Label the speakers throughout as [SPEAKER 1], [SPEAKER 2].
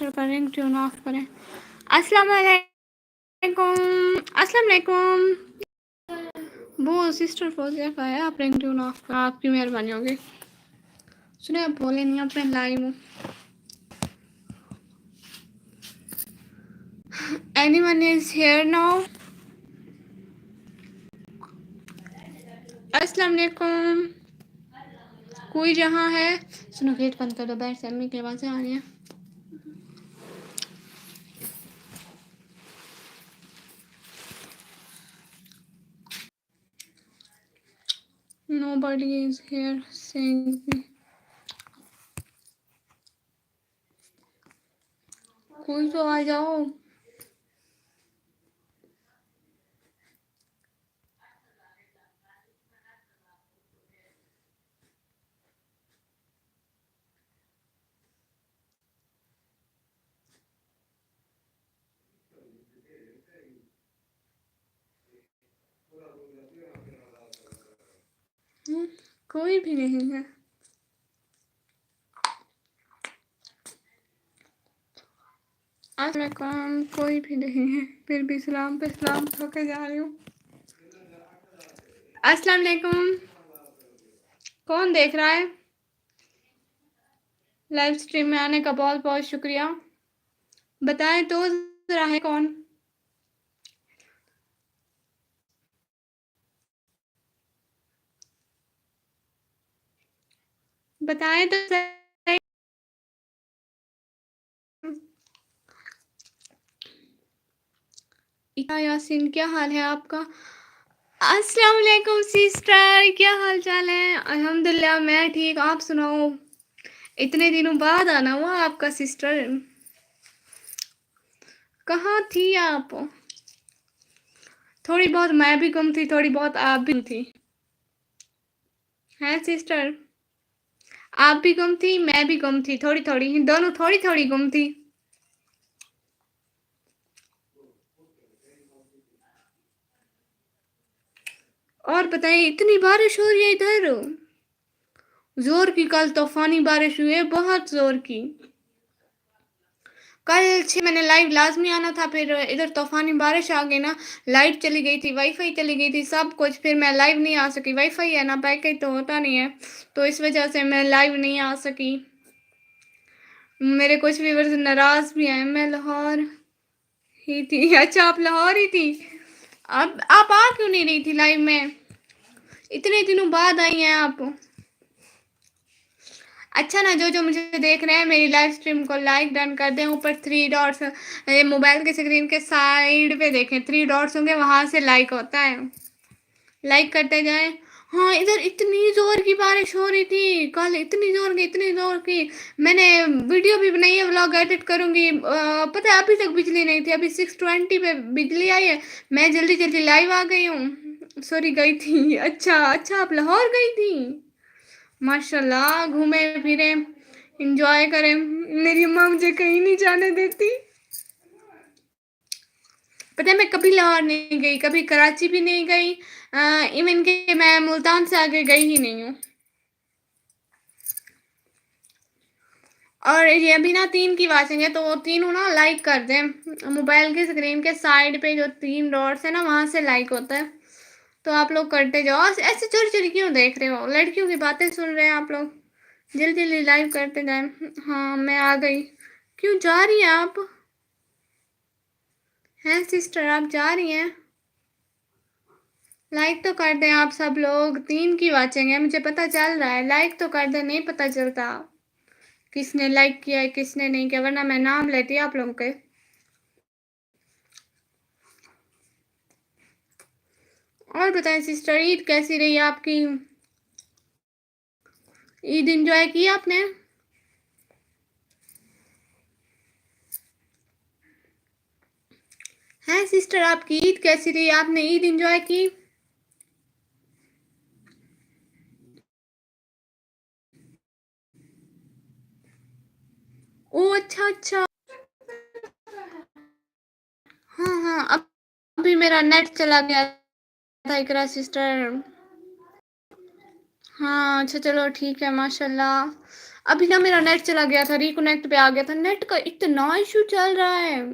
[SPEAKER 1] کا رنگ tune of کریں. السلام علیکم. السلام علیکم. وہ سسٹر فوزیہ کا ہے. آپ رنگ ٹیون آف کریں. آپ کی مہربانی ہوگی. سنیں آپ بولے نہیں. آپ میں لائیو ہوں. Anyone is here now? السلام علیکم. کوئی جہاں ہے. سنو گیٹ بند کر دو. بیٹھ سے امی کی آوازیں آ رہی ہیں. Nobody is here saying me. کوئی تو آ جاؤ. کوئی بھی نہیں ہے. السلام علیکم. کوئی بھی نہیں ہے. پھر بھی سلام پہ سلام ہو کے جا رہی ہوں. السلام علیکم. کون دیکھ رہا ہے؟ لائیو اسٹریم میں آنے کا بہت بہت شکریہ. بتائیں تو ذرا ہے کون؟ بتائیں تو صحیح. یاسین کیا حال ہے آپ کا؟ السلام علیکم سسٹر. کیا حال چال ہے؟ الحمدللہ میں ٹھیک. آپ سناؤ. اتنے دنوں بعد آنا ہوا آپ کا سسٹر. کہاں تھی آپ؟ تھوڑی بہت میں بھی گم تھی. تھوڑی بہت آپ بھی تھی. ہیں سسٹر؟ آپ بھی گم تھی. میں بھی گم تھی. تھوڑی تھوڑی. دونوں تھوڑی تھوڑی گم تھی. اور بتائیں. اتنی بارش ہو رہی ہے ادھر. زور کی. کل طوفانی بارش ہوئی ہے. بہت زور کی. کل 6 میں نے لائیو لازمی آنا تھا. پھر ادھر طوفانی بارش آ گئی نا. لائٹ چلی گئی تھی. وائی فائی چلی گئی تھی. سب کچھ. پھر میں لائیو نہیں آ سکی. وائی فائی ہے نا. پیکج تو ہوتا نہیں ہے. تو اس وجہ سے میں لائیو نہیں آ سکی. میرے کچھ ویورز ناراض بھی ہیں. میں لاہور ہی تھی. اچھا آپ لاہور ہی تھی. اب آپ آ کیوں نہیں رہی تھی لائیو میں؟ اتنے دنوں بعد آئی ہیں آپ. اچھا نا. جو مجھے دیکھ رہے ہیں میری لائیو اسٹریم کو لائک ڈن کر دیں. اوپر 3 ڈاٹس موبائل کے اسکرین کے سائڈ پہ دیکھیں. 3 ڈاٹس ہوں گے. وہاں سے لائک ہوتا ہے. لائک کرتے جائیں. ہاں ادھر اتنی زور کی بارش ہو رہی تھی کل. اتنی زور کی. اتنی زور کی. میں نے ویڈیو بھی بنائی ہے. ولاگ ایڈٹ کروں گی. پتہ ہے ابھی تک بجلی نہیں تھی. ابھی 6:20 پہ بجلی آئی ہے. میں جلدی جلدی لائیو آ گئی ہوں. سوری گئی تھی. اچھا آپ لاہور گئی تھی. ماشاء اللہ. گھومے پھرے. انجوائے کریں. میری اماں مجھے کہیں نہیں جانے دیتی. پتہ ہے میں کبھی لاہور نہیں گئی. کبھی کراچی بھی نہیں گئی. ایون کہ میں ملتان سے آگے گئی ہی نہیں ہوں. اور یہ ابھی نا 3 کی واچنگ ہے. تو وہ تینوں نا لائک کر دیں. موبائل کی اسکرین کے سائڈ پہ جو 3 ڈاٹس ہیں نا وہاں سے لائک ہوتا ہے. تو آپ لوگ کرتے جاؤ. ایسے چوری چوری کیوں دیکھ رہے ہو؟ لڑکیوں کی باتیں سن رہے ہیں آپ لوگ. جلدی جلدی لائیو کرتے جائیں. ہاں میں آ گئی. کیوں جا رہی ہیں آپ؟ ہیں سسٹر آپ جا رہی ہیں؟ لائک تو کر دیں آپ سب لوگ. 3 کی واچنگ ہے. مجھے پتہ چل رہا ہے. لائک تو کر دیں. نہیں پتہ چلتا کس نے لائک کیا ہے کس نے نہیں کیا. ورنہ میں نام لیتی آپ لوگوں کے. اور بتائیں سسٹر. عید کیسی رہی آپ کی؟ عید انجوائے کی آپ نے؟ ہیں سسٹر آپ کی عید کیسی رہی؟ آپ نے عید انجوائے کی؟ او اچھا. ہاں ابھی میرا نیٹ چلا گیا تھا اقرا سسٹر. ہاں اچھا چلو ٹھیک ہے. ماشاء اللہ. अभी ना मेरा नेट चला गया था, रिकनेक्ट पे आ गया था। नेट का इतना इशू चल रहा है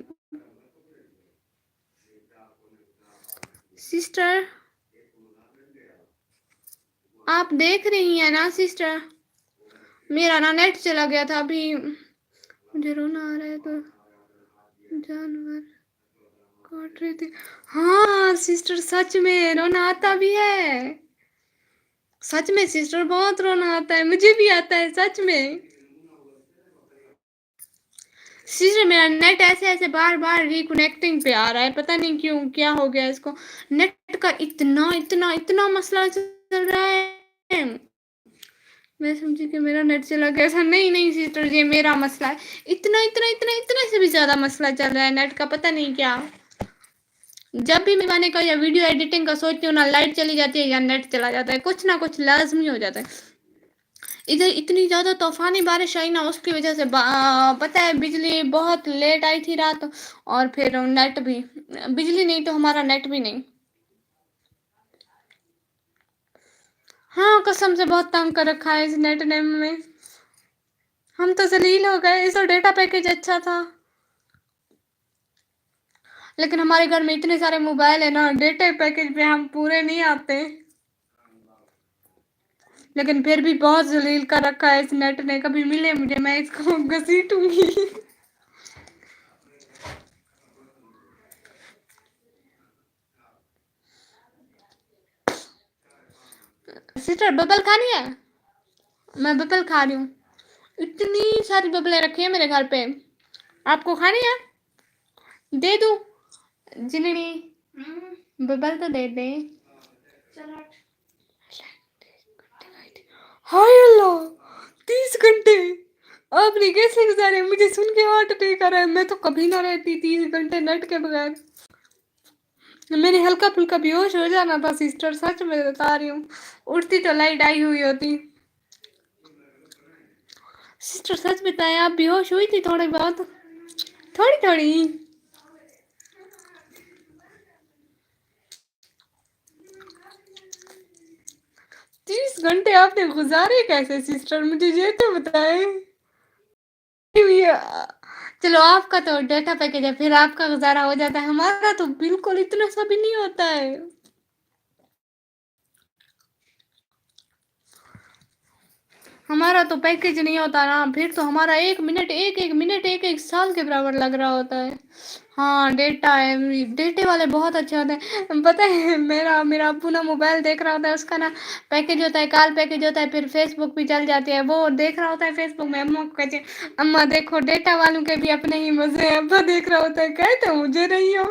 [SPEAKER 1] सिस्टर, आप देख रही हैं ना सिस्टर, मेरा ना नेट चला गया था अभी। मुझे रोना आ रहा है तो जानवर काट रहे थे। हाँ सिस्टर सच में रोना आता भी है, सच में सिस्टर बहुत रोना आता है, मुझे भी आता है सच में। सिस्टर मेरा नेट ऐसे ऐसे बार बार रिकनेक्टिंग पे आ रहा है, पता नहीं क्यों, क्या हो गया इसको। नेट का इतना इतना इतना मसला चल रहा है। मैं समझी कि मेरा नेट चला गया था, नहीं नहीं सिस्टर ये मेरा मसला है। इतना इतना इतना इतना से भी ज्यादा मसला चल रहा है नेट का, पता नहीं क्या। जब भी मैं बनाने का या वीडियो एडिटिंग का सोचती हूँ ना, लाइट चली जाती है या नेट चला जाता है, कुछ ना कुछ लाजमी हो जाता है। इधर इतनी ज़्यादा तूफानी बारिश आई ना, उसकी वजह से पता है बिजली बहुत लेट आई थी रात, और फिर नेट भी, बिजली नहीं तो हमारा नेट भी नहीं। हाँ कसम से बहुत तंग कर रखा है इस नेट ने में, हम तो जलील हो गए। इस डेटा पैकेज अच्छा था, लेकिन हमारे घर में इतने सारे मोबाइल है ना, डेटा पैकेज पे हम पूरे नहीं आते। लेकिन फिर भी बहुत जलील कर रखा है इस नेट ने, कभी मिले मुझे मैं इसको घसीटूंगी। सिस्टर बबल खानी है? मैं बबल खा रही हूँ, इतनी सारी बबलें रखी है मेरे घर पे, आपको खानी है? दे दूँ जिननी? बबल तो दे दे। हाय अल्लाह 30 घंटे आपने कैसे गुजारे, मुझे सुन के हार्ट अटैक आ रहा है। मैं तो कभी ना रहती 30 घंटे नेट के बगैर, मेरे हल्का फुल्का बेहोश हो जाना था सिस्टर, सच में बता रही हूँ। उठती तो लाइट आई हुई होती। सिस्टर सच बताएं आप बेहोश हुई थी थोड़ी बहुत, थोड़ी थोड़ी। 30 घंटे आपने गुजारे कैसे सिस्टर, मुझे ये तो बताएं। चलो आपका तो डेटा पैकेज है, फिर आपका गुजारा हो जाता है, हमारा तो बिल्कुल इतना सा भी नहीं होता है। हमारा तो पैकेज नहीं होता ना, फिर तो हमारा एक मिनट एक एक साल के बराबर लग रहा होता है। हाँ डेटा है, डेटे वाले बहुत अच्छे होते हैं। पता है मेरा मेरा अब्बू ना मोबाइल देख रहा होता है, उसका ना पैकेज होता है, कॉल पैकेज होता है, फिर फेसबुक भी चल जाती है, वो देख रहा होता है फेसबुक में। अम्मा को कहते हैं अम्मा देखो डेटा वालों के भी अपने ही मजे हैं। अब्बा देख रहा होता है, कहते मुझे नहीं हो।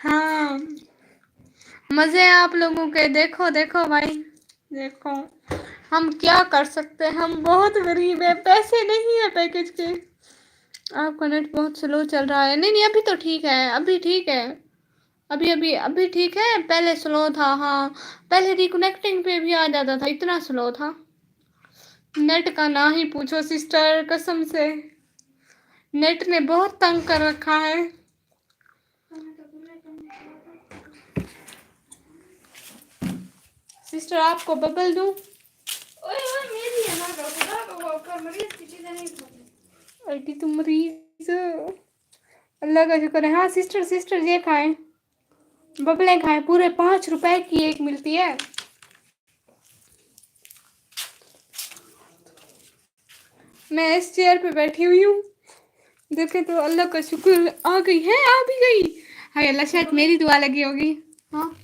[SPEAKER 1] हाँ मजे हैं आप लोगों के, देखो देखो भाई देखो, हम क्या कर सकते हैं, हम बहुत गरीब है, पैसे नहीं है पैकेज के। आपका नेट बहुत स्लो चल रहा है। नहीं नहीं अभी तो ठीक है, अभी ठीक है, अभी अभी अभी ठीक है, पहले स्लो था। हाँ पहले रिकनेक्टिंग पे भी आ जाता था, इतना स्लो था। नेट का ना ही पूछो सिस्टर, कसम से नेट ने बहुत तंग कर रखा है। सिस्टर आपको बबल दूं? अरे तुम मरीज, अल्लाह का शुक्र है। हाँ सिस्टर सिस्टर ये खाएं, बबलें खाएं, पूरे 5 रुपए की एक मिलती है। मैं इस चेयर पे बैठी हुई हूँ, देखे तो अल्लाह का शुक्र आ गई है, आ भी गई। हाय अल्लाह शायद मेरी दुआ लगी होगी। हाँ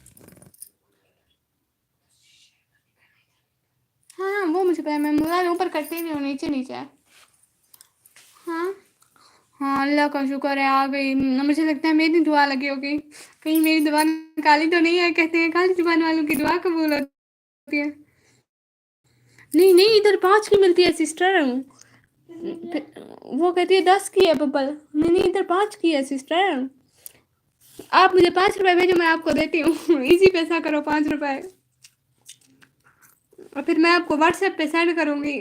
[SPEAKER 1] हाँ वो मुझे पता है, मैं मोबाइल ऊपर करती नहीं हूँ, नीचे नीचे है। हाँ हाँ अल्लाह का शुक्र है आ गई, मुझे लगता है मेरी दुआ लगी होगी। कहीं मेरी दुकान काली तो नहीं है, कहते हैं काली जुबान वालों की दुआ कबूल होती है। नहीं नहीं इधर 5 की मिलती है सिस्टर, वो कहती है 10 की है बबल। नहीं नहीं इधर 5 की है सिस्टर, आप मुझे 5 रुपए भेजो, मैं आपको देती हूँ। इजी पैसा करो 5 रुपए, और फिर मैं आपको व्हाट्सएप पे सेंड करूँगी।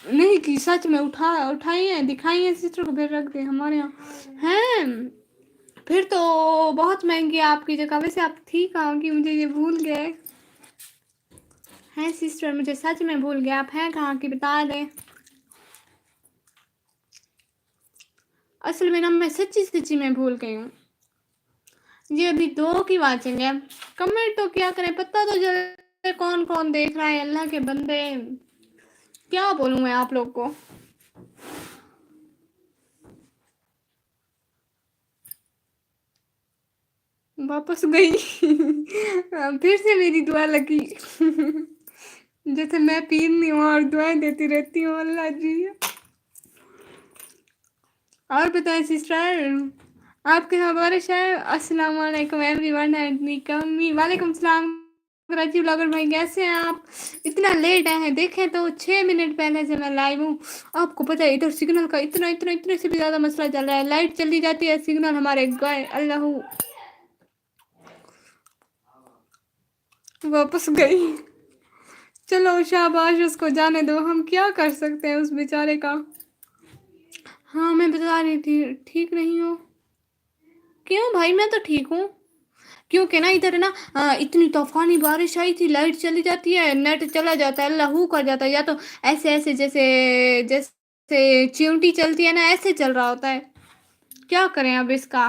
[SPEAKER 1] नहीं की सच में उठाई है, दिखाई है सिस्टर को, फिर रख दे हमारे यहाँ हैं। फिर तो बहुत महंगी है आपकी जगह, वैसे आप थी कहाँ की, मुझे ये भूल गए है सिस्टर, मुझे सच में भूल गया, आप हैं कहाँ की बता दें। असल में ना मैं सच्ची सच्ची में भूल गई हूँ जी। अभी 2 की वाचिंग है, कमेंट तो क्या करें, पता तो चले कौन कौन देख रहा है। अल्लाह के बंदे, क्या बोलूँ मैं आप लोग को। वापस गई फिर से मेरी दुआ लगी जैसे मैं पीर नहीं हूँ और दुआएं देती रहती हूँ। अल्लाह जी। और बताएं सिस्टर, आपके यहाँ बारिश है? अस्सलाम वालेकुम एवरीवन एंड निकमी। वालेकुम सलाम कराची ब्लॉगर भाई, कैसे हैं आप? इतना लेट आए हैं, देखें तो 6 मिनट पहले से मैं लाइव हूँ। आपको पता है इधर सिग्नल का इतना इतना इतने से भी ज़्यादा मसला चल रहा है, लाइट चली जाती है, सिग्नल हमारे गए। अल्लाह, वापस गई। चलो शाबाश, उसको जाने दो, हम क्या कर सकते हैं उस बेचारे का। हाँ मैं बता रही थी ठीक नहीं हो। क्यों भाई, मैं तो ठीक हूँ। क्योंकि ना इधर ना इतनी तूफानी बारिश आई थी, लाइट चली जाती है, नेट चला जाता है, अल्लाह कर जाता है, या तो ऐसे ऐसे जैसे जैसे चिमटी चलती है ना, ऐसे चल रहा होता है। क्या करें अब इसका,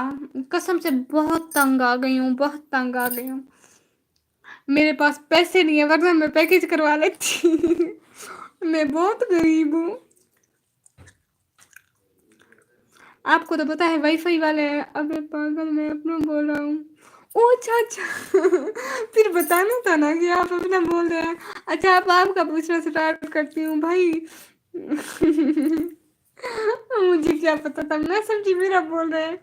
[SPEAKER 1] कसम से बहुत तंग आ गई हूँ, बहुत तंग आ गई हूँ। मेरे पास पैसे नहीं है वरना मैं पैकेज करवा लेती मैं बहुत गरीब हूँ। आपको तो पता है वाईफाई वाले हैं। अबे पागल, मैं अपना बोल रहा हूँ। ओ अच्छा अच्छा फिर बताना था ना कि आप अपना बोल रहे हैं। अच्छा आप आपका पूछना स्टार्ट करती हूँ भाई मुझे क्या पता था, मैं समझी मेरा बोल रहे हैं।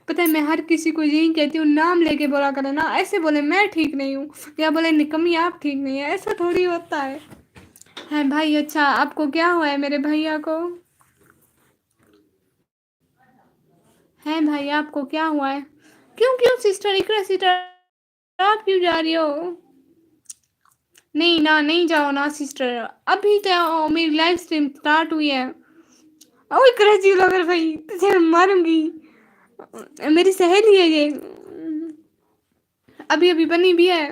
[SPEAKER 1] पता है मैं हर किसी को यही कहती हूँ, नाम लेके बोला करे ना, ऐसे बोले मैं ठीक नहीं हूँ या बोले निकम्मी आप ठीक नहीं है, ऐसा थोड़ी होता है भाई। अच्छा आपको क्या हुआ है मेरे भैया को? है भाई आपको क्या हुआ है? क्यों क्यों सिस्टर, इकरा सिस्टर आप क्यों जा रही हो? नहीं ना, नहीं जाओ ना सिस्टर, अभी तो मेरी लाइव स्ट्रीम स्टार्ट हुई है। ओए कराची ब्लॉगर भाई, तुझे मैं मारूंगी, मेरी सहेली है ये, अभी अभी बनी भी है।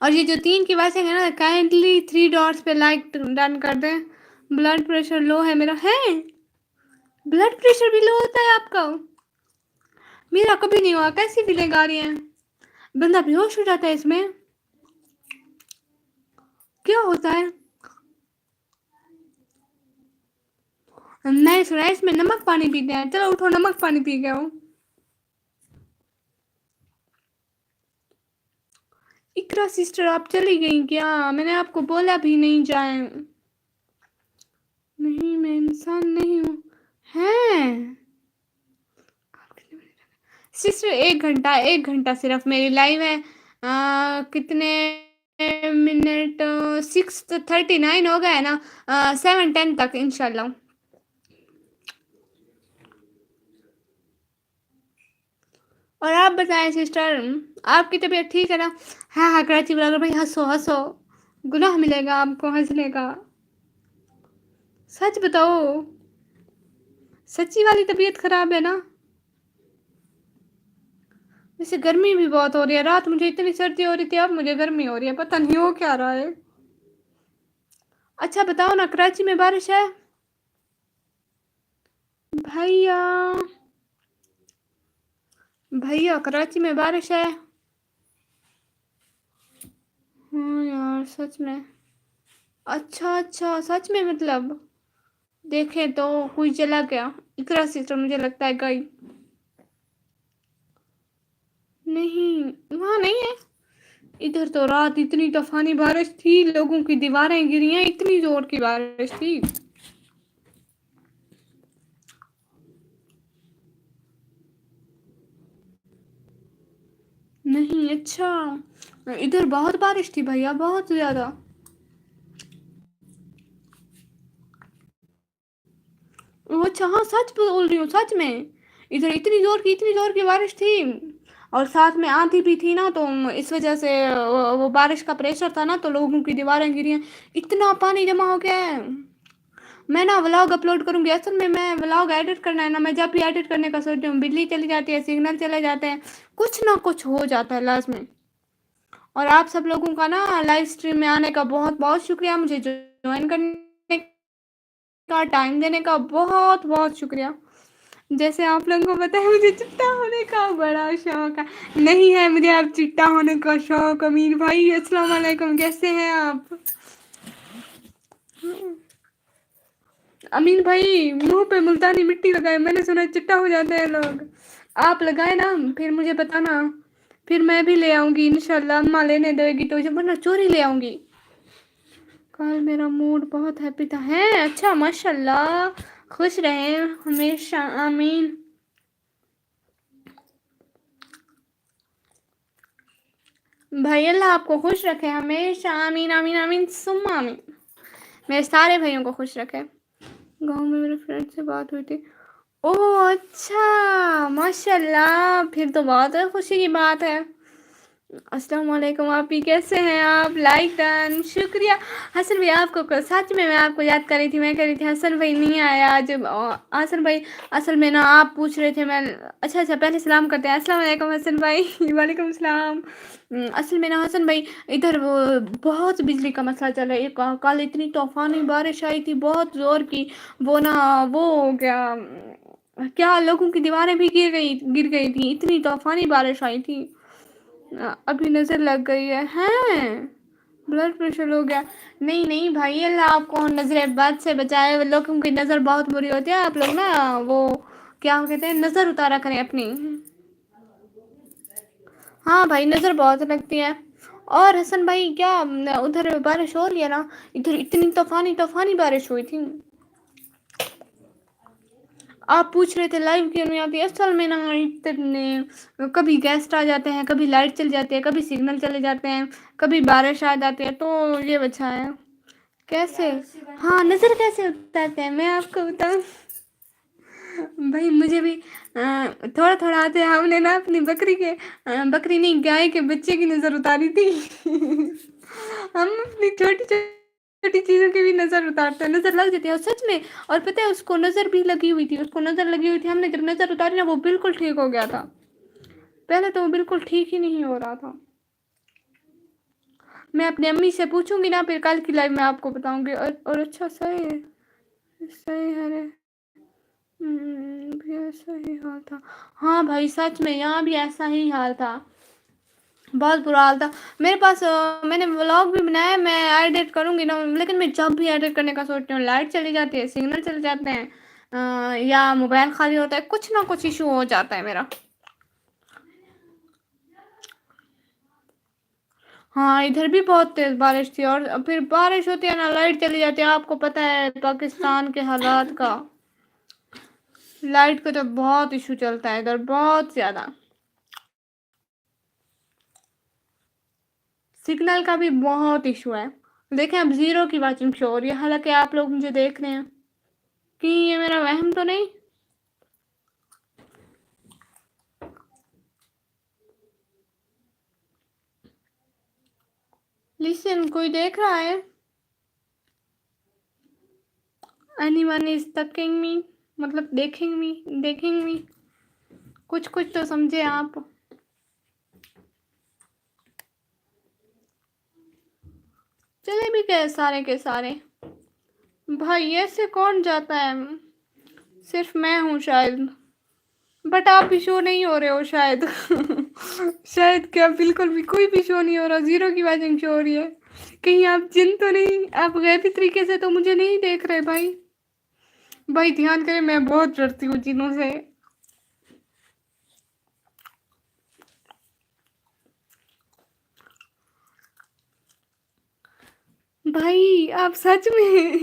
[SPEAKER 1] और ये जो 3 की बातें है ना, काइंडली 3 डॉट्स पे लाइक डन कर दें। ब्लड प्रेशर लो है मेरा, है ब्लड प्रेशर भी लो होता है आपका? मेरा कभी नहीं हुआ, कैसी फीलिंग आ रही है? बंदा बेहोश हो जाता है इसमें, क्या होता है? मैं सुना है इसमें नमक पानी पीते हैं, चलो उठो नमक पानी पी गया हूँ। इकरा सिस्टर आप चली गई क्या? मैंने आपको बोला भी नहीं जाए। नहीं मैं इंसान नहीं हूँ। हैं सिस्टर, 1 घंटा 1 घंटा सिर्फ मेरी लाइव है। कितने मिनट? 6:39 हो गया है ना, 7:10 तक इंशाल्लाह। और आप बताएं सिस्टर, आपकी तबीयत ठीक है ना? हाँ हाँ कराची ब्लॉगर भाई, हंसो हंसो, गुनाह मिलेगा आपको हंसने का। सच बताओ, सच्ची वाली तबीयत खराब है ना? जैसे गर्मी भी बहुत हो रही है, रात मुझे इतनी सर्दी हो रही थी, अब मुझे गर्मी हो रही है, पता नहीं हो क्या रहा है। अच्छा बताओ ना, कराची में बारिश है? भैया, भैया कराची में बारिश है? हाँ यार सच में। अच्छा अच्छा सच में, मतलब देखे तो कोई चला गया। इकरा सिस्टर मुझे लगता है गई। नहीं वहाँ नहीं है। इधर तो रात इतनी तूफानी बारिश थी, लोगों की दीवारें गिरी हैं, इतनी जोर की बारिश थी। नहीं अच्छा, इधर बहुत बारिश थी भैया, बहुत ज्यादा। वो अच्छा हाँ सच बोल रही हूँ, सच में इधर इतनी जोर की बारिश थी। और साथ में आंधी भी थी ना, तो इस वजह से वो बारिश का प्रेशर था ना, तो लोगों की दीवारें गिरी हैं, इतना पानी जमा हो गया है। मैं ना व्लॉग अपलोड करूंगी, असल में मैं व्लॉग एडिट करना है ना, मैं जब भी एडिट करने का सोचती हूँ बिजली चली जाती है, सिग्नल चले जाते हैं, कुछ ना कुछ हो जाता है लाजमी। اور آپ سب لوگوں کا نا لائیو اسٹریم میں آنے کا بہت بہت شکریہ، مجھے جوائن کرنے کا، ٹائم دینے کا بہت بہت شکریہ۔ جیسے آپ لوگوں کو پتہ ہے مجھے چٹا ہونے کا بڑا شوق ہے، نہیں ہے مجھے اب چٹا ہونے کا شوق۔ امیر بھائی السلام علیکم، کیسے ہیں آپ؟ امین بھائی منہ پہ ملتانی مٹی لگائے، میں نے سنا چٹا ہو جاتے ہیں لوگ، آپ لگائے نا پھر مجھے بتانا، پھر میں بھی لے آؤں گی انشاءاللہ، اماں لینے دے گی تو ورنہ چوری لے آؤں گی۔ کل میرا موڈ بہت ہیپی تھا ہے، اچھا ماشاء اللہ، خوش رہیں ہمیشہ، آمین۔ بھائی اللہ آپ کو خوش رکھے ہمیشہ، آمین آمین آمین ثم آمین، میرے سارے بھائیوں کو خوش رکھے۔ گاؤں میں میرے فرینڈ سے بات ہوئی تھی، اوہ اچھا ماشاء اللہ، پھر تو بہت خوشی کی بات ہے۔ السلام علیکم آپی، کیسے ہیں آپ؟ لائک ڈن، شکریہ حسن بھائی، آپ کو سچ میں آپ کو یاد کر رہی تھی، میں کہہ رہی تھی حسن بھائی نہیں آیا آج، حسن بھائی اصل میں نا آپ پوچھ رہے تھے، میں اچھا پہلے سلام کرتے ہیں، السلام علیکم حسن بھائی، وعلیکم السلام۔ اصل میں نا حسن بھائی ادھر وہ بہت بجلی کا مسئلہ چل رہا ہے، کل اتنی طوفانی بارش آئی تھی بہت زور کی، وہ نا وہ ہو گیا، کیا لوگوں کی دیواریں بھی گر گئی تھی، اتنی طوفانی بارش آئی تھی، ابھی نظر لگ گئی ہے، ہیں بلڈ پریشر ہو گیا؟ نہیں نہیں بھائی اللہ آپ کو نظر بد سے بچائے، لوگوں کی نظر بہت بری ہوتی ہے، آپ لوگ نا وہ کیا کہتے ہیں نظر اتارا کریں اپنی، ہاں بھائی نظر بہت لگتی ہے۔ اور حسن بھائی کیا ادھر بارش ہو رہی ہے نا؟ ادھر اتنی طوفانی بارش ہوئی تھی۔ آپ پوچھ رہے تھے لائیو کیوں نہیں آتی، اصل میں نا اتنے کبھی گیسٹ آ جاتے ہیں، کبھی لائٹ چل جاتی ہے، کبھی سگنل چلے جاتے ہیں، کبھی بارش آ جاتی ہے، تو یہ بچا ہے۔ کیسے؟ ہاں نظر کیسے اتارتے ہیں میں آپ کو بتاؤں؟ بھائی مجھے بھی تھوڑا تھوڑا آتے ہیں، ہم نے نا اپنی بکری نہیں گائے کے بچے کی نظر اتاری تھی، ہم اپنی چھوٹی چیزوں کی بھی نظر اتارتے ہیں، نظر لگ جاتی ہے اور سچ میں، اور پتہ ہے اس کو نظر بھی لگی ہوئی تھی، ہم نے جب نظر اتاری نا وہ بالکل ٹھیک ہو گیا تھا، پہلے تو وہ بالکل ٹھیک ہی نہیں ہو رہا تھا۔ میں اپنی امی سے پوچھوں گی نا پھر کل کی لائیو میں آپ کو بتاؤں گی، اور اچھا صحیح ہے رے، بھی ایسا ہی حال تھا، ہاں بھائی سچ میں یہاں بھی ایسا ہی حال تھا، بہت برا حال تھا میرے پاس، میں نے ولاگ بھی بنایا، میں ایڈٹ کروں گی نا، لیکن میں جب بھی ایڈٹ کرنے کا سوچتی ہوں لائٹ چلی جاتی ہے، سگنل چل جاتے ہیں، یا موبائل خالی ہوتا ہے، کچھ نہ کچھ ایشو ہو جاتا ہے میرا۔ ہاں ادھر بھی بہت تیز بارش تھی، اور پھر بارش ہوتی ہے نا لائٹ چلی جاتی ہے، آپ کو پتہ ہے پاکستان کے حالات کا، لائٹ کا تو بہت ایشو چلتا ہے ادھر، بہت زیادہ، سگنل کا بھی بہت ایشو ہے، دیکھیں اب زیرو کی واچنگ شو ہو رہی ہے، حالانکہ آپ لوگ مجھے دیکھ رہے ہیں، کہ یہ میرا وہم تو نہیں؟ لسن کوئی دیکھ رہا ہے؟ anyone is talking me، مطلب دیکھیں می، کچھ تو سمجھے آپ، چلے بھی گئے سارے کے سارے، بھائی ایسے کون جاتا ہے، صرف میں ہوں شاید، بٹ آپ بھی شو نہیں ہو رہے ہو شاید، شاید کیا بالکل بھی کوئی بھی شو نہیں ہو رہا، زیرو کی واچنگ شو ہو رہی ہے، کہیں آپ جن تو نہیں، آپ غیبی طریقے سے تو مجھے نہیں دیکھ رہے بھائی دھیان کرے، میں بہت ڈرتی ہوں جنوں سے، بھائی آپ سچ میں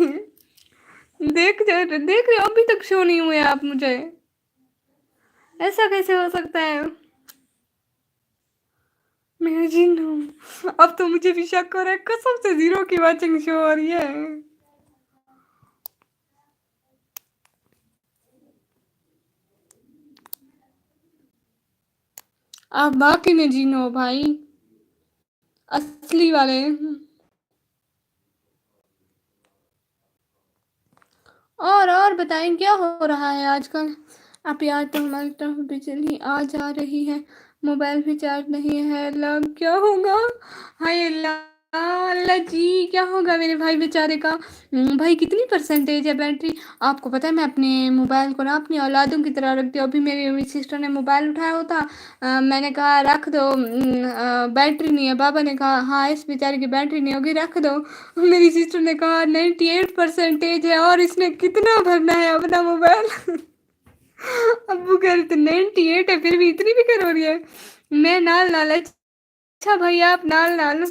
[SPEAKER 1] دیکھ رہے ہو، ابھی تک شو نہیں ہوئے آپ مجھے، ایسا کیسے ہو سکتا ہے؟ میں جن ہوں، اب تو مجھے بھی شک ہو رہا ہے، قسم سے زیرو کی واچنگ شو ہو رہی ہے، آپ باقی میں جن ہو بھائی، اصلی والے، اور بتائیں کیا ہو رہا ہے آج کل؟ اب آج تو ہماری طرف بجلی آ جا رہی ہے، موبائل بھی چارج نہیں ہے، اللہ کیا ہوگا؟ ہائے اللہ، اللہ جی کیا ہوگا میرے بھائی بیچارے کا؟ بھائی کتنی پرسنٹیج ہے بیٹری؟ آپ کو پتہ ہے میں اپنے موبائل کو نا اپنی اولادوں کی طرح رکھتی ہوں. ابھی میری سسٹر نے موبائل اٹھایا ہوتا، میں نے کہا رکھ دو، بیٹری نہیں ہے. بابا نے کہا ہاں اس بیچارے کی بیٹری نہیں ہوگی، رکھ دو. میری سسٹر نے کہا 98% ہے اور اس نے کتنا بھرنا ہے اپنا موبائل. ابو کہہ رہے تھے 98 ہے پھر بھی اتنی فکر ہو رہی ہے. میں نال اچھا بھائی آپ نال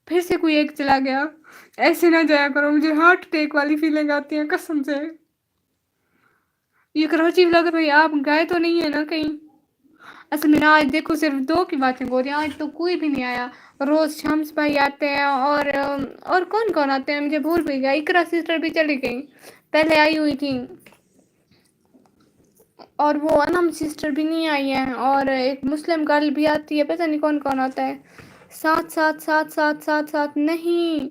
[SPEAKER 1] پھر سے کوئی ایک چلا گیا. ایسے نہ جایا کرو، مجھے ہارٹ اٹیک والی فیلنگ آتی ہے قسم سے. یہ کراچی ولاگر بھائی آپ گئے تو نہیں ہے نا کہیں؟ اصل میں آج دیکھو صرف 2 کی باتیں ہو رہی ہیں، آج تو کوئی بھی نہیں آیا. روز شمس بھائی آتے ہیں اور کون آتے ہیں مجھے بھول بھی گیا. اقرا سسٹر بھی چلی گئی، پہلے آئی ہوئی تھی. اور وہ انم سسٹر بھی نہیں آئی ہے، اور ایک مسلم گرل بھی آتی ہے، پتہ نہیں کون آتا ہے. ساتھ نہیں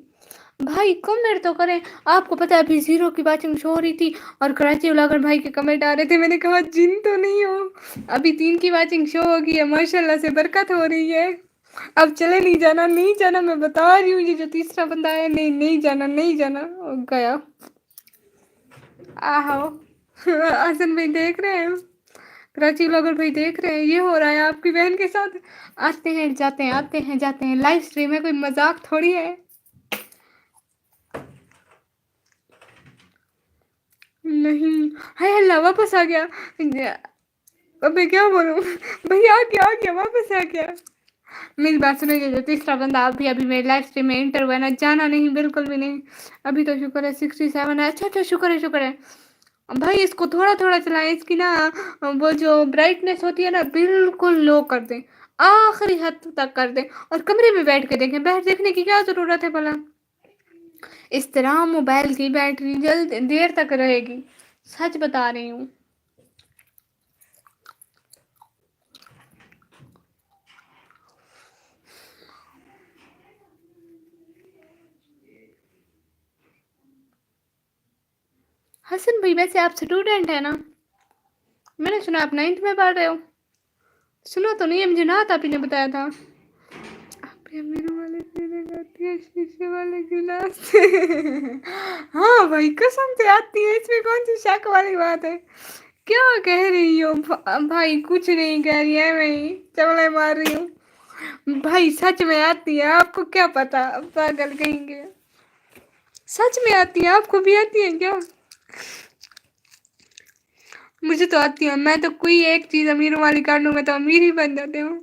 [SPEAKER 1] بھائی کمنٹ تو کریں. آپ کو پتہ ہے ابھی زیرو کی واچنگ شو ہو رہی تھی اور کراچی ولاگر بھائی کے کمنٹ آ رہے تھے. میں نے کہا جن تو نہیں ہو؟ ابھی 3 کی واچنگ شو ہوگی ہے، ماشاء اللہ سے برکت ہو رہی ہے. اب چلے نہیں جانا میں بتا رہی ہوں. یہ جو تیسرا بندہ ہے نہیں جانا گیا. آہو حسن بھائی دیکھ رہے ہیں، کراچی ولاگر بھائی دیکھ رہے ہیں یہ ہو رہا ہے آپ کی بہن کے ساتھ. آتے ہیں جاتے ہیں، لائف اسٹریم ہے، کوئی مذاق تھوڑی ہے. نہیں ہائے اللہ واپس آ گیا. ابھی کیا بولوں، بھیا آ گیا واپس آ گیا. میری بات سنیں گے جو تیسرا بندہ ابھی میری لائف اسٹریم میں انٹر ہوا ہے نا، جانا نہیں بالکل بھی نہیں. ابھی تو شکر ہے 67 ہے. اچھا شکر ہے. بھائی اس کو تھوڑا چلائیں، اس کی نا وہ جو برائٹنیس ہوتی ہے نا بالکل لو کر دیں، آخری حد تک کر دیں اور کمرے میں بیٹھ کے دیکھیں. باہر دیکھنے کی کیا ضرورت ہے بھلا؟ اس طرح موبائل کی بیٹری دیر تک رہے گی، سچ بتا رہی ہوں. حسن بھائی ویسے آپ اسٹوڈنٹ ہیں نا؟ میں نے سنا آپ 9th میں پڑھ رہے ہو. سنا تو نہیں ہے، مجھے نعت آپی نے بتایا تھا. شیشے والے گلاس سے ہاں بھائی قسم سے آتی ہے، اس میں کون سی شک والی بات ہے؟ کیا کہہ رہی ہو بھائی؟ کچھ نہیں کہہ رہی ہے، میں چڑلے مار رہی ہوں. بھائی سچ میں آتی ہے، آپ کو کیا پتا پاگل کہیں گے. سچ میں آتی ہے، آپ کو بھی آتی ہے کیا؟ مجھے تو آتی ہے، میں تو کوئی ایک چیز امیروں والی کر لوں میں تو امیر ہی بن جاتے ہوں.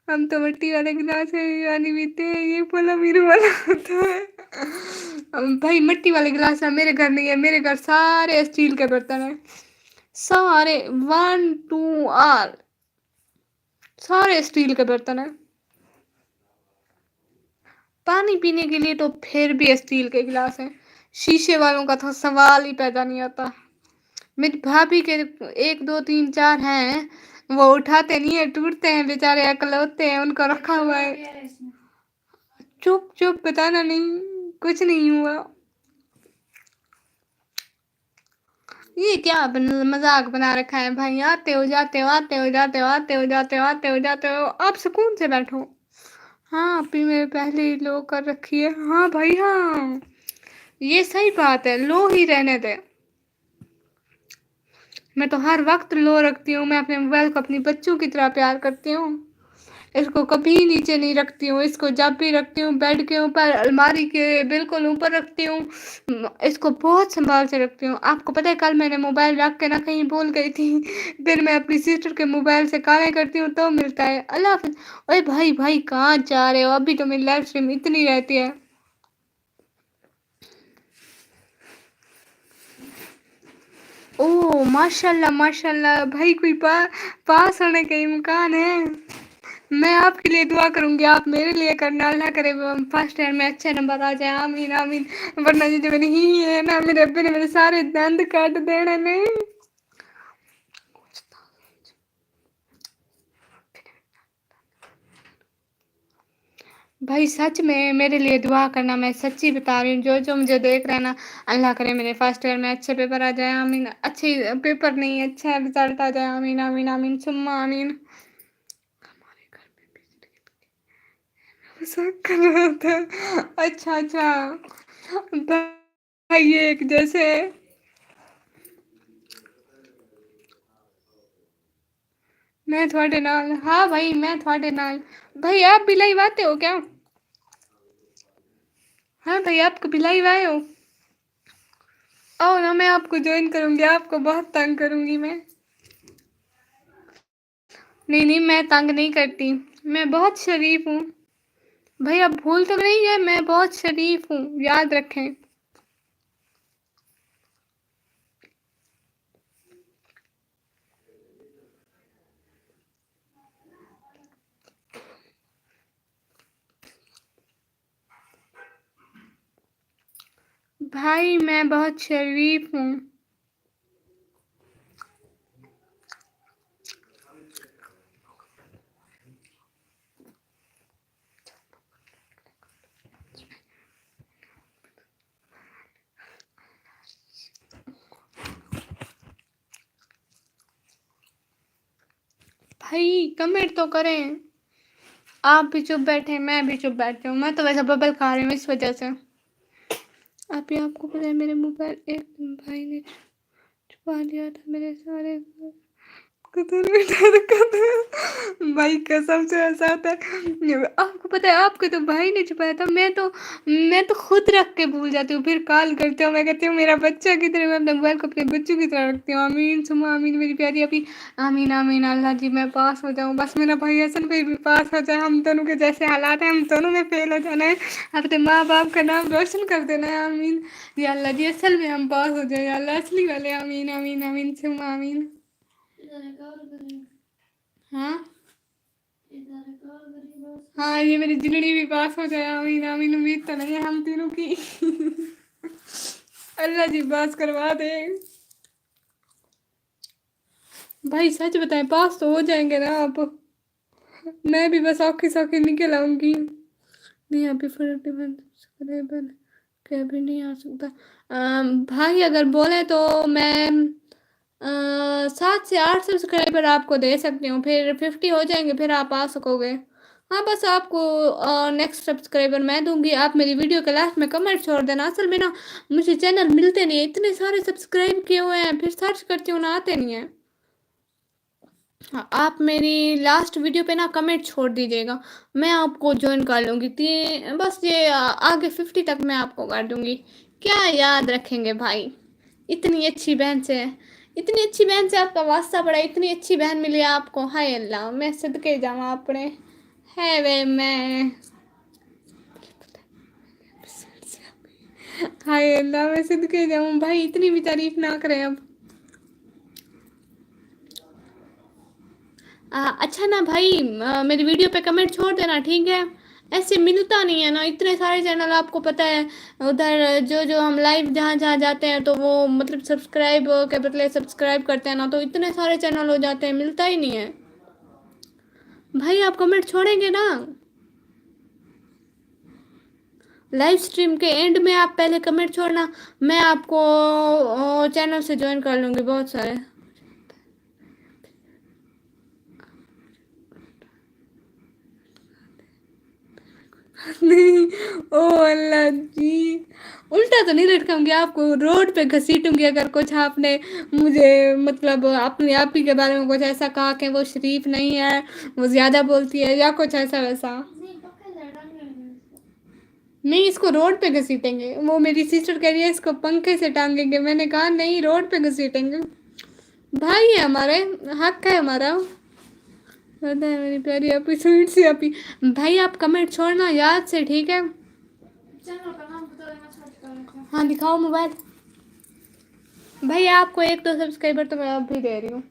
[SPEAKER 1] ہم تو مٹی والے گلاس ہے پانی پیتے ہیں، یہ پھل امیروں والا ہوتا ہے. بھائی مٹی والے گلاس میرے گھر نہیں ہے، میرے گھر سارے اسٹیل کے برتن ہیں. سارے 1 2 آل سارے اسٹیل کے برتن ہیں. پانی پینے کے لیے تو پھر بھی اسٹیل کے گلاس ہیں، شیشے والوں کا تو سوال ہی پیدا نہیں ہوتا. میری بھابھی کے 1 2 3 4 ہیں، وہ اٹھاتے نہیں ہے، ٹوٹتے ہیں بیچارے اکلوتے ہیں، ان کو رکھا ہوا ہے. چپ بتانا نہیں، کچھ نہیں ہوا. یہ کیا مذاق بنا رکھا ہے بھائی؟ آتے ہو جاتے ہو، آپ سکون سے بیٹھو. ہاں اپی میں پہلے ہی لو کر رکھی ہے. ہاں بھائی ہاں یہ صحیح بات ہے، لو ہی رہنے دے. میں تو ہر وقت لو رکھتی ہوں. میں اپنے موبائل کو اپنی بچوں کی طرح پیار کرتی ہوں. اس کو کبھی نیچے نہیں رکھتی ہوں، اس کو جب بھی رکھتی ہوں بیڈ کے اوپر، الماری کے بالکل اوپر رکھتی ہوں. اس کو بہت سنبھال سے رکھتی ہوں. آپ کو پتہ ہے کل میں نے موبائل رکھ کے نہ کہیں بھول گئی تھی، پھر میں اپنی سسٹر کے موبائل سے کالیں کرتی ہوں تو ملتا ہے. اللہ حافظ. اوئے بھائی کہاں جا رہے ہو؟ ابھی تو میری لائف اسٹریم اتنی رہتی ہے. اوہ ماشاء اللہ بھائی کوئی پاس ہونے کا امکان ہے. میں آپ کے لیے دعا کروں گی، آپ میرے لیے کرنا. اللہ کرے فرسٹ ایئر میں اچھے نمبر آ جائیں. آمین. ورنہ یہ جو میری ہے نا، میرے ابی نے میرے سارے دند کاٹ دینے نہیں. भाई सच में मेरे लिए दुआ करना, मैं सच्ची बता रही हूँ, जो जो मुझे देख रहे हैं ना, अल्लाह करे मेरे फर्स्ट ईयर में अच्छे पेपर आ जाए, आमीन। अच्छे पेपर नहीं, अच्छा रिजल्ट आ जाए, आमीन आमीन आमीन सुम्मा आमीन। हमारे घर में भी मजाक कर रहा था। अच्छा अच्छा भाई, ये एक जैसे मैं थोड़े नाल, हाँ भाई मैं थोड़े नाल। भाई आप भी लाइव आते हो क्या? हाँ भाई आप कभी लाइव आए हो? आओ ना, मैं आपको ज्वाइन करूंगी, आपको बहुत तंग करूंगी मैं। नहीं नहीं, मैं तंग नहीं करती, मैं बहुत शरीफ हूँ। भाई आप भूल तो नहीं गए, मैं बहुत शरीफ हूँ, याद रखें। भाई मैं बहुत शरीफ हूँ। भाई कमेंट तो करें। आप भी चुप बैठे, मैं भी चुप बैठी हूँ, मैं तो वैसे बबल खा रही हूँ इस वजह से। आप ही आपको पता है, मेरे मोबाइल एक भाई ने छुपा लिया था मेरे सारे कदर बेटा कदर। भाई कसम से ऐसा होता है, आपको पता है, आपके तो भाई ने छुपाया था, मैं तो खुद रख के भूल जाती हूँ, फिर कॉल करती हूँ, मैं कहती हूँ मेरा बच्चा किधर है, मैं अपने मोबाइल को अपने बच्चों की तरह रखती हूँ। आमीन सुमा आमीन मेरी प्यारी अभी। आमीन आमीन अल्लाह जी मैं पास हो जाऊँ, बस मेरा भाई हसन भाई भी पास हो जाए, हम दोनों के जैसे हालात हैं हम दोनों में फेल हो जाना है, अपने माँ बाप का नाम रोशन कर देना है। आमीन या अल्लाह जी, असल में हम पास हो जाए या अल्लाह, असली वाले। आमीन आमीन आमीन सुमा आमीन। हाँ हाँ, ये मेरी जिंदगी भी पास हो जाए, आमीन आमीन। उम्मीद तो नहीं है हम तीनों की। अल्लाह जी पास करवा दे। भाई सच बताएं, पास तो हो जाएंगे ना आप? मैं भी बस औखी सौखी निकल आऊंगी। नहीं अभी फर्क सब्सक्राइबर क्या भी नहीं आ सकता। भाई अगर बोले तो मैं 7 से 8 सब्सक्राइबर आपको दे सकती हूँ, फिर 50 हो जाएंगे, फिर आप आ सकोगे। हाँ बस आपको नेक्स्ट सब्सक्राइबर मैं दूंगी, आप मेरी वीडियो के लास्ट में कमेंट छोड़ देना। असल में ना मुझे चैनल मिलते नहीं है, इतने सारे सब्सक्राइब किए हुए हैं, फिर सर्च करती हूँ ना आते नहीं है। हाँ आप मेरी लास्ट वीडियो पे ना कमेंट छोड़ दीजिएगा, मैं आपको ज्वाइन कर लूँगी। बस ये आगे 50 तक मैं आपको कर दूँगी। क्या याद रखेंगे भाई, इतनी अच्छी बहन से, इतनी अच्छी बहन से आपका वास्ता पड़ा, इतनी अच्छी बहन मिली आपको, हाय अल्लाह मैं सदके जाऊँ अपने। है वे मैं, हाय अल्लाह मैं सदके जाऊँ भाई, इतनी भी तारीफ ना करें अब। अच्छा ना भाई, मेरी वीडियो पे कमेंट छोड़ देना ठीक है। ऐसे मिलता नहीं है ना, इतने सारे चैनल आपको पता है, उधर जो जो हम लाइव जहाँ जहाँ जाते हैं तो वो मतलब सब्सक्राइब के बदले सब्सक्राइब करते हैं ना, तो इतने सारे चैनल हो जाते हैं, मिलता ही नहीं है। भाई आप कमेंट छोड़ेंगे ना? लाइव स्ट्रीम के एंड में आप पहले कमेंट छोड़ना, मैं आपको चैनल से ज्वाइन कर लूँगी बहुत सारे। नहीं, ओ अल्लाह जी, उल्टा तो नहीं लटकाऊंगी आपको, रोड पे घसीटूंगी अगर कुछ आपने मुझे मतलब अपने आप ही के बारे में कुछ ऐसा कहा कि वो शरीफ नहीं है, वो ज़्यादा बोलती है या कुछ ऐसा वैसा। नहीं इसको रोड पे घसीटेंगे, वो मेरी सिस्टर कह रही है इसको पंखे से टांगेंगे, मैंने कहा नहीं रोड पे घसीटेंगे। भाई है हमारे, हक है हमारा। पता है मेरी प्यारी अपी, स्वीट सी अपी। भाई आप कमेंट छोड़ना याद से ठीक है। हाँ दिखाओ मोबाइल। भाई आपको एक दो सब्सक्राइबर तो मैं अब भी दे रही हूँ।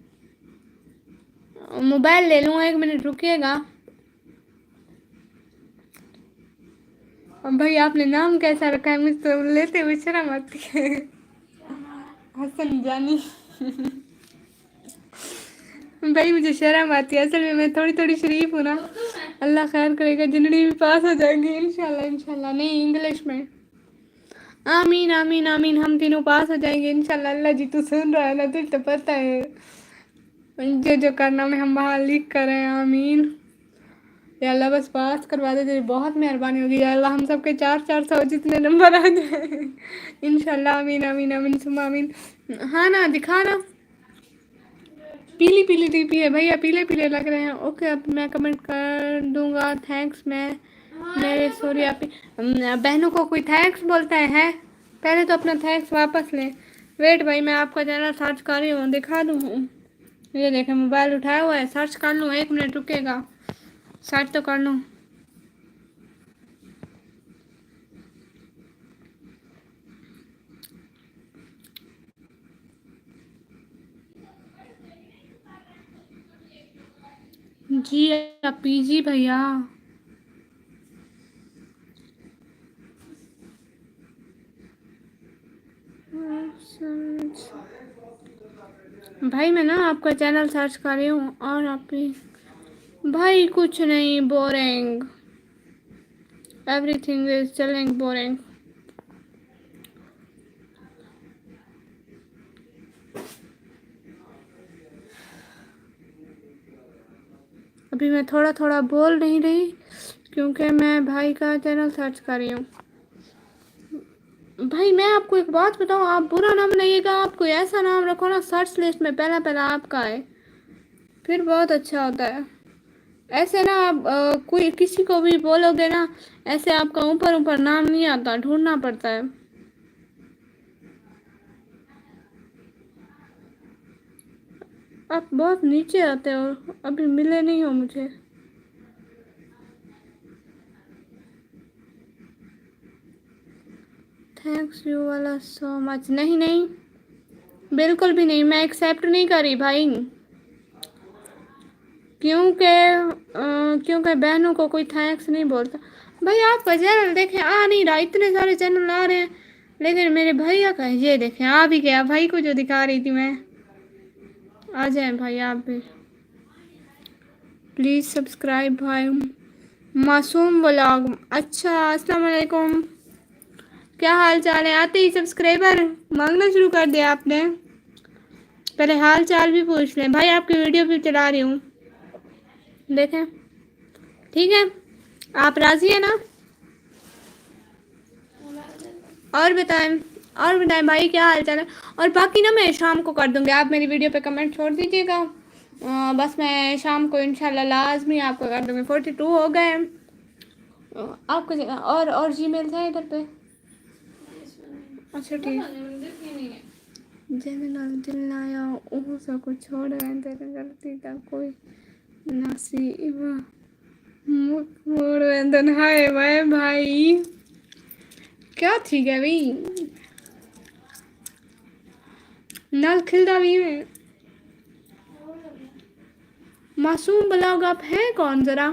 [SPEAKER 1] मोबाइल ले लूँ, 1 मिनट रुकिएगा। भाई आपने नाम कैसा रखा है, मुझे तो लेते हुए शर्म आती है। हसन जानी। भाई मुझे शर्म आती है, असल में मैं थोड़ी थोड़ी शरीफ हूँ ना। अल्लाह खैर करेगा, जिंदगी भी पास हो जाएंगी इंशाल्लाह इंशाल्लाह। नहीं, इंग्लिश में। आमीन आमीन आमीन, हम तीनों पास हो जाएंगे इंशाल्लाह। अल्लाह जी तू सुन रहा है ना, तुझे तो पता है जो जो करना में हम वहाँ लिख कर रहे हैं। आमीन या अल्लाह, बस पास करवा दे, तेरी बहुत मेहरबानी होगी या अल्लाह। हम सबके 400 जितने नंबर आ जाए इंशाल्लाह। आमीन आमीन आमीन सुम्मा आमीन। हाँ ना, दिखा ना। पीली पीली टीपी है भैया, पीले पीले लग रहे हैं। ओके, अब मैं कमेंट कर दूंगा। थैंक्स। मैं मेरे सॉरी आप बहनों को कोई थैंक्स बोलता है? पहले तो अपना थैंक्स वापस लें। वेट भाई, मैं आपका चैनल सर्च कर रही हूँ, दिखा दूँ। ये देखें, मोबाइल उठाया हुआ है, सर्च कर लूँ। 1 मिनट रुकेगा, सर्च तो कर लूँ। जी आप पीजी भैया। भाई मैं ना आपका चैनल सर्च कर रही हूँ और आप भाई कुछ नहीं, बोरिंग, एवरीथिंग इज चलिंग बोरिंग। अभी मैं थोड़ा थोड़ा बोल नहीं रही क्योंकि मैं भाई का चैनल सर्च कर रही हूँ। भाई मैं आपको एक बात बताऊँ, आप बुरा ना बनाइएगा, आप कोई ऐसा नाम रखो ना सर्च लिस्ट में पहला पहला आपका है, फिर बहुत अच्छा होता है। ऐसे ना आप कोई किसी को भी बोलोगे ना, ऐसे आपका ऊपर ऊपर नाम नहीं आता, ढूंढना पड़ता है। आप बहुत नीचे आते हो, अभी मिले नहीं हो मुझे। थैंक्स यू वाला सो मच। नहीं नहीं, बिल्कुल भी नहीं, मैं एक्सेप्ट नहीं करी भाई। क्योंकि बहनों को कोई थैंक्स नहीं बोलता। भाई आपका चैनल देखें आ नहीं रहा, इतने सारे चैनल आ रहे हैं लेकिन मेरे भैया का है। ये देखें आ भी गया, भाई को जो दिखा रही थी मैं। आ जाए भाई आप भी, प्लीज़ सब्सक्राइब भाई। मासूम व्लॉग, अच्छा अस्सलाम वालेकुम, क्या हाल चाल है? आते ही सब्सक्राइबर मांगना शुरू कर दिया आपने। पहले हाल चाल भी पूछ लें भाई, आपकी वीडियो भी चला रही हूँ, देखें। ठीक है, आप राज़ी है ना? और बताएं, और बताएं भाई क्या हाल चाल है? और बाकी ना मैं शाम को कर दूँगी, आप मेरी वीडियो पे कमेंट छोड़ दीजिएगा। बस मैं शाम को इंशाल्लाह लाजमी आपको कर दूँगी। 42 हो गए आपको। और जीमेल है इधर पे? अच्छा ठीक। जनरल दिल लाया ओह सब कुछ छोड़ गए, तेरे गलती का कोई नसीब मोड़ वेंदन। हाय वाय भाई, क्या थी क्या भाई? नल खिलदा भी है। मासूम ब्लॉग आप हैं कौन जरा?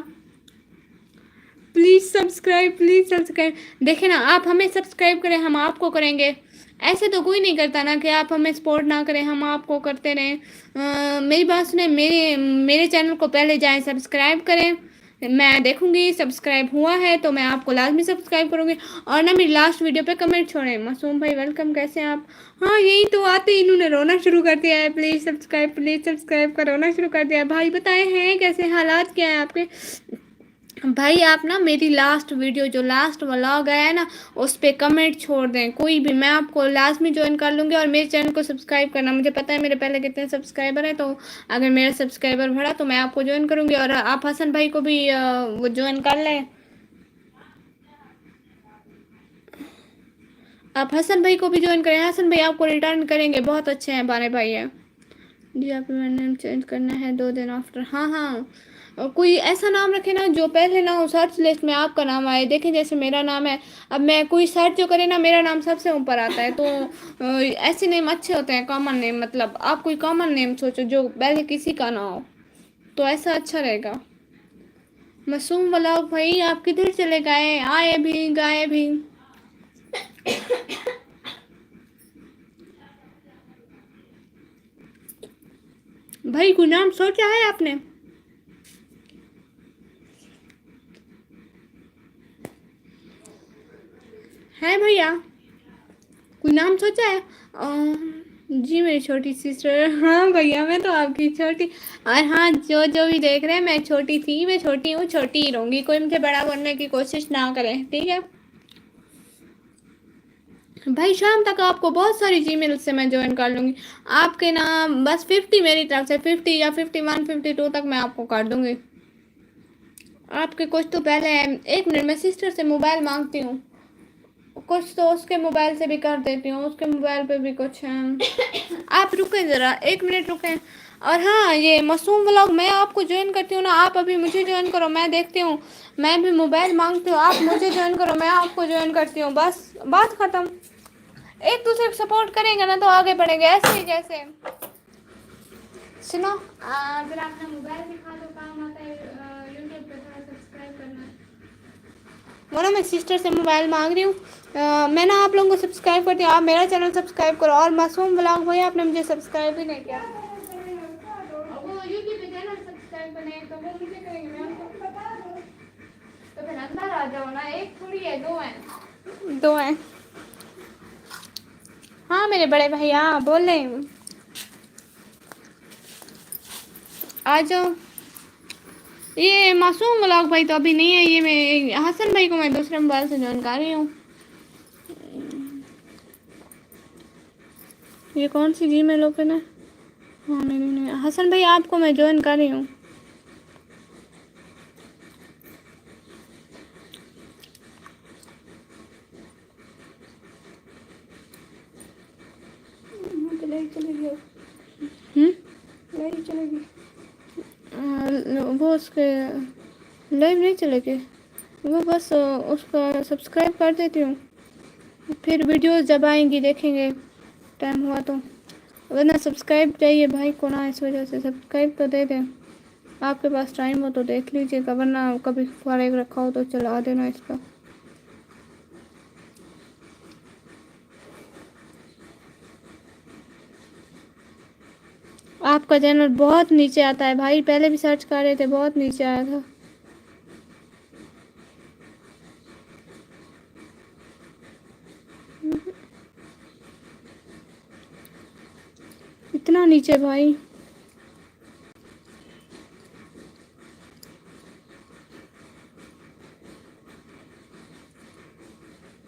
[SPEAKER 1] Please subscribe, please subscribe. देखें ना, आप हमें सब्सक्राइब करें, हम आपको करेंगे। ऐसे तो कोई नहीं करता ना कि आप हमें सपोर्ट ना करें, हम आपको करते रहें। मेरी बात सुने, मेरे मेरे चैनल को पहले जाएं सब्सक्राइब करें। मैं देखूंगी सब्सक्राइब हुआ है तो मैं आपको लाजमी सब्सक्राइब करूंगी। और ना मेरी लास्ट वीडियो पे कमेंट छोड़ें। मासूम भाई वेलकम, कैसे हैं आप? हाँ यही तो, आते ही इन्होंने रोना शुरू कर दिया है। प्लीज़ सब्सक्राइब का रोना शुरू कर दिया है। भाई बताए हैं कैसे हालात क्या है आपके? भाई आप ना मेरी लास्ट वीडियो जो लास्ट व्लॉग आया है ना, उस पर कमेंट छोड़ दें कोई भी, मैं आपको लाजमी ज्वाइन कर लूँगी। और मेरे चैनल को सब्सक्राइब करना, मुझे पता है मेरे पहले कितने सब्सक्राइबर हैं, तो अगर मेरा सब्सक्राइबर बढ़ा तो मैं आपको ज्वाइन करूँगी। और आप हसन भाई को भी वो ज्वाइन कर लें। आप हसन भाई को भी ज्वाइन करें, हसन भाई आपको रिटर्न करेंगे, बहुत अच्छे हैं हमारे भाई हैं जी। आपको नेम चेंज करना है 2 दिन आफ्टर। हाँ हाँ, और कोई ऐसा नाम रखे ना जो पहले ना हो सर्च लिस्ट में आपका नाम आए। देखें जैसे मेरा नाम है, अब मैं कोई सर्च जो करे ना मेरा नाम सबसे ऊपर आता है। तो ऐसे नेम अच्छे होते हैं, कॉमन नेम। मतलब आप कोई कॉमन नेम सोचो जो पहले किसी का ना हो, तो ऐसा अच्छा रहेगा। मासूम वाला भाई आप किधर चले गए? आए भी गए भी। भाई कोई नाम सोचा है आपने? भैया, कोई नाम सोचा है? जी मेरी छोटी सिस्टर। हाँ भैया, मैं तो आपकी छोटी, और हाँ जो जो भी देख रहे हैं, मैं छोटी थी, मैं छोटी हूँ, छोटी ही रहूँगी। कोई मुझे बड़ा बनने की कोशिश ना करे, ठीक है भाई। शाम तक आपको बहुत सारी जीमेल से मैं ज्वाइन कर लूँगी। आपके नाम बस 50 मेरी तरफ से, 50 या 51 52 तक मैं आपको कर दूँगी। आपके कुछ तो पहले, एक मिनट, मैं सिस्टर से मोबाइल मांगती हूँ, कुछ तो उसके मोबाइल से भी कर देती हूँ, उसके मोबाइल पे भी कुछ है। आप रुके ज़रा, एक मिनट रुके। और हाँ, ये मासूम व्लॉग मैं आपको ज्वाइन करती हूँ ना, आप अभी मुझे ज्वाइन करो, मैं देखती हूँ। मैं भी मोबाइल मांगती हूँ, आप मुझे ज्वाइन करो, मैं आपको ज्वाइन करती हूँ, बस बात ख़त्म। एक दूसरे को सपोर्ट करेंगे ना तो आगे बढ़ेंगे, ऐसे ही जैसे। सुनो, अगर आपने मोबाइल दिखा तो काम आता है, यूट्यूब पे थोड़ा सब्सक्राइब करना है। बोलो, मैं सिस्टर से मोबाइल मांग रही हूँ। मैं ना आप लोगों को सब्सक्राइब करती हूँ, आप मेरा चैनल सब्सक्राइब करो। और मासूम व्लॉग भाई, आपने मुझे सब्सक्राइब भी नहीं किया। वो यूट्यूब पे चैनल सब्सक्राइब करने तो वो मुझे करेंगे, मैं उनको बता दूँ। तो फिर अंदर आ जाओ ना, एक थोड़ी है, दो हैं, दो हैं। हाँ मेरे बड़े भैया बोल रहे हैं, आ जाओ। ये मासूम व्लॉग भाई तो अभी नहीं है, ये मैं हसन भाई को मैं दूसरे मोबाइल से ज्वाइन कर रही हूँ। ये कौन सी जीमेल ओपन है? हाँ मेरी नहीं, हसन भाई आपको मैं ज्वाइन कर रही हूँ। चलेगी, वो उसके लाइव नहीं चलेगी, वो बस उसका सब्सक्राइब कर देती हूँ, फिर वीडियोस जब आएंगी देखेंगे टाइम हुआ तो। वरना सब्सक्राइब चाहिए भाई को ना, इस वजह से सब्सक्राइब तो दे दें। आपके पास टाइम हो तो देख लीजिएगा, वरना कभी फारिग रखा हो तो चला देना इसका। आपका चैनल बहुत नीचे आता है भाई, पहले भी सर्च कर रहे थे, बहुत नीचे आया था। इतना नीचे भाई।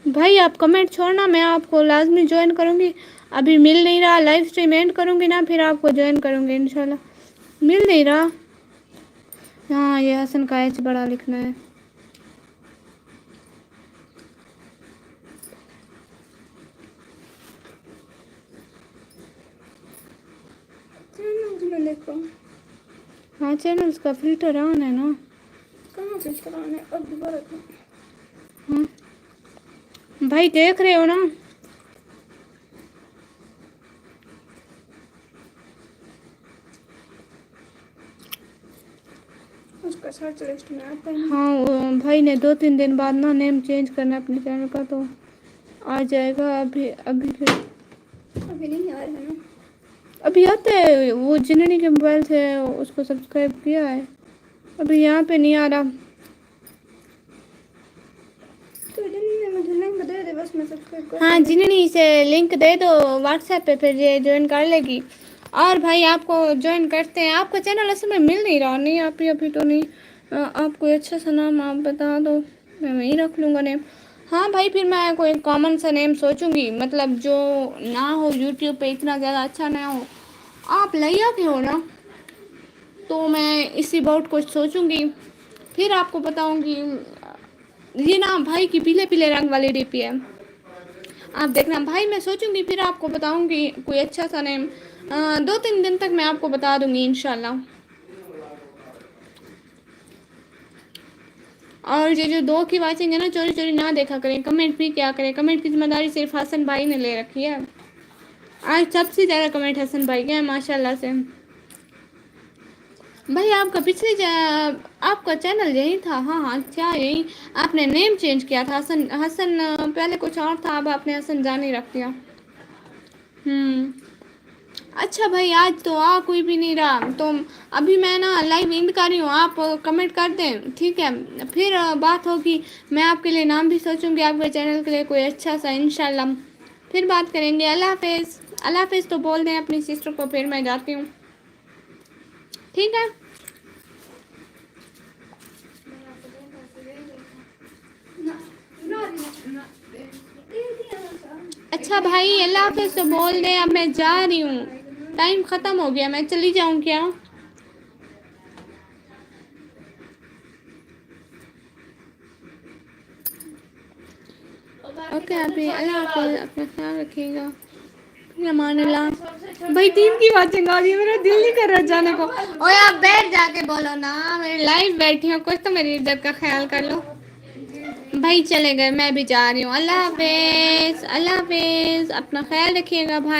[SPEAKER 1] भाई आप कमेंट छोड़ना, मैं आपको लाजमी ज्वाइन करूँगी। अभी मिल नहीं रहा, लाइव स्ट्रीम एंड करूँगी ना, फिर आपको ज्वाइन करूँगी इंशाल्लाह। मिल नहीं रहा। हाँ ये हसन का एच बड़ा लिखना है। देखो, हाँ चैनल्स का फिल्टर ऑन है ना। कहाँ फिल्टर ऑन है? अब दोबारा। हाँ भाई देख रहे हो ना? उसका सर्च लिस्ट में आता है। हाँ भाई ने 2-3 दिन बाद ना नेम चेंज करना है अपने चैनल का, तो आ जाएगा। अभी अभी फिर अभी नहीं आ रहा है ना, अभी आता है। वो जिन्होंने के मोबाइल से उसको सब्सक्राइब किया है, अभी यहाँ पे नहीं आ रहा। तो मुझे लिंक दे दे, बस मैं सब्सक्राइब कर। हाँ जिन्होंने से लिंक दे दो व्हाट्सएप पे, फिर ये ज्वाइन कर लेगी। और भाई आपको ज्वाइन करते हैं। आपका चैनल असल में मिल नहीं रहा, नहीं अभी तो नहीं। आप कोई अच्छा सा नाम आप बता दो, मैं वहीं रख लूँगा नेम। हाँ भाई, फिर मैं कोई कॉमन सा नेम सोचूंगी, मतलब जो ना हो यूट्यूब पे इतना ज़्यादा अच्छा ना हो। आप लिया के हो ना, तो मैं इसी बाउट को सोचूंगी, फिर आपको बताऊंगी। ये ना भाई की पीले पीले रंग वाली डीपी है, आप देखना भाई। मैं सोचूंगी फिर आपको बताऊंगी कोई अच्छा सा नेम। 2-3 दिन तक मैं आपको बता दूंगी इंशाल्लाह। और ये जो 2 की वाचिंग है ना, चोरी चोरी ना देखा करें, कमेंट भी क्या करें। कमेंट की जिम्मेदारी सिर्फ हसन भाई ने ले रखी है। आज सबसे ज़्यादा कमेंट हसन भाई के हैं माशाल्लाह से। भाई आपका आपका चैनल यही था? हाँ हाँ अच्छा, यही। आपने नेम चेंज किया था, हसन हसन पहले कुछ और था, अब आपने हसन जानी रख दिया। اچھا بھائی آج تو کوئی بھی نہیں رہا، تو ابھی میں نا لائیو اینڈ کر رہی ہوں، آپ کمنٹ کر دیں ٹھیک ہے، پھر بات ہوگی، میں آپ کے لیے نام بھی سوچوں گی آپ کے چینل کے لیے کوئی اچھا سا انشاءاللہ، پھر بات کریں گے۔ اللہ حافظ، اللہ حافظ تو بول دیں اپنی سسٹر کو، پھر میں جاتی ہوں ٹھیک ہے۔ اچھا بھائی اللہ حافظ تو بول دیں، اب میں جا رہی ہوں، ٹائم ختم ہو گیا، میں چلی جاؤں کیا؟ اوکے ابھی اللہ حافظ، اپنا خیال رکھیے گا، پھر امان اللہ۔ بھائی ٹیم کی واچنگ آ رہی ہے، میرا دل نہیں کر رہا جانے کو۔ اوے آپ بیٹھ جا کے بولو نا، میری لائف بیٹھی ہوں، کچھ تو میری عزت کا خیال کر لو۔ بھائی چلے گئے، میں بھی جا رہی ہوں، اللہ حافظ، اللہ حافظ، اپنا خیال رکھیے گا بھائی۔